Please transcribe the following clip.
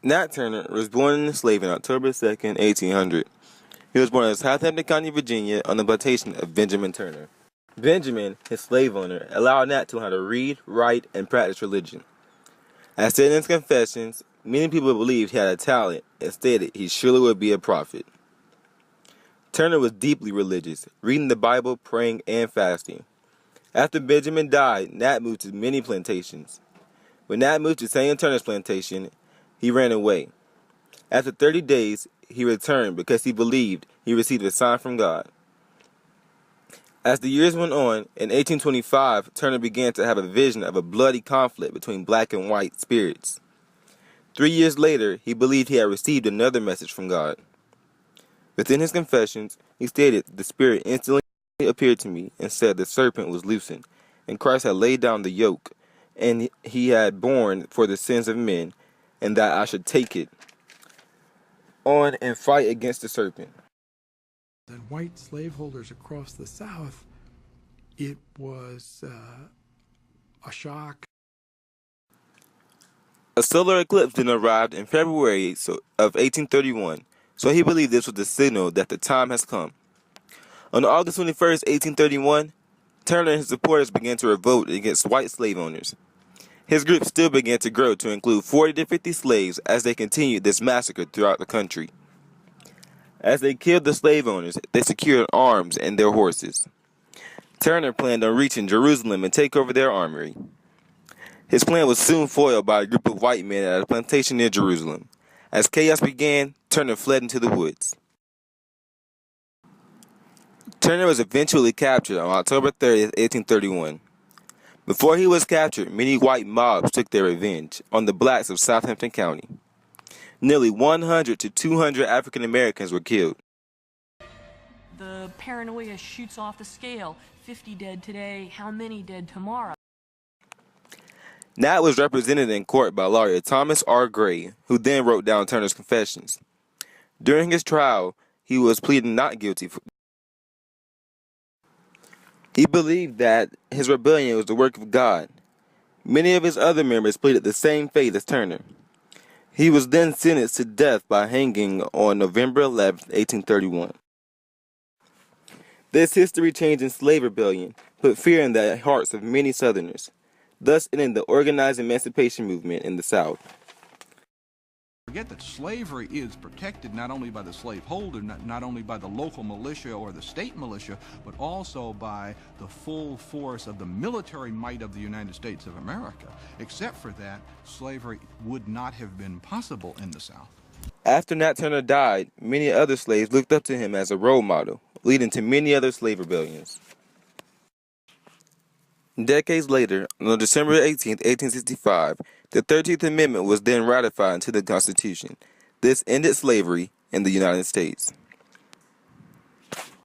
Nat Turner was born and enslaved on October 2nd, 1800. He was born in Southampton County, Virginia, on the plantation of Benjamin Turner. Benjamin, his slave owner, allowed Nat to learn how to read, write, and practice religion. As stated in his confessions, many people believed he had a talent and stated he surely would be a prophet. Turner was deeply religious, reading the Bible, praying, and fasting. After Benjamin died, Nat moved to many plantations. When Nat moved to Samuel Turner's plantation, he ran away. After 30 days, he returned because he believed he received a sign from God. As the years went on, in 1825, Turner began to have a vision of a bloody conflict between black and white spirits. 3 years later, he believed he had received another message from God. Within his confessions, he stated, "The Spirit instantly appeared to me and said the serpent was loosened, and Christ had laid down the yoke, and he had borne for the sins of men, and that I should take it on and fight against the serpent." And white slaveholders across the South, it was a shock. A solar eclipse then arrived in February of 1831, so he believed this was the signal that the time has come. On August 21st, 1831, Turner and his supporters began to revolt against white slave owners. His group still began to grow to include 40 to 50 slaves as they continued this massacre throughout the country. As they killed the slave owners, they secured arms and their horses. Turner planned on reaching Jerusalem and take over their armory. His plan was soon foiled by a group of white men at a plantation near Jerusalem. As chaos began, Turner fled into the woods. Turner was eventually captured on October 30th, 1831. Before he was captured, many white mobs took their revenge on the blacks of Southampton County. Nearly 100 to 200 African Americans were killed. The paranoia shoots off the scale. 50 dead today, how many dead tomorrow? Nat was represented in court by lawyer Thomas R. Gray, who then wrote down Turner's confessions. During his trial, he was pleading not guilty. He believed that his rebellion was the work of God. Many of his other members pleaded the same fate as Turner. He was then sentenced to death by hanging on November 11, 1831. This history-changing slave rebellion put fear in the hearts of many Southerners, thus ending the organized emancipation movement in the South. Forget that slavery is protected not only by the slaveholder, not only by the local militia or the state militia, but also by the full force of the military might of the United States of America. Except for that, slavery would not have been possible in the South. After Nat Turner died, many other slaves looked up to him as a role model, leading to many other slave rebellions. Decades later, on December 18, 1865, the 13th Amendment was then ratified into the Constitution. This ended slavery in the United States.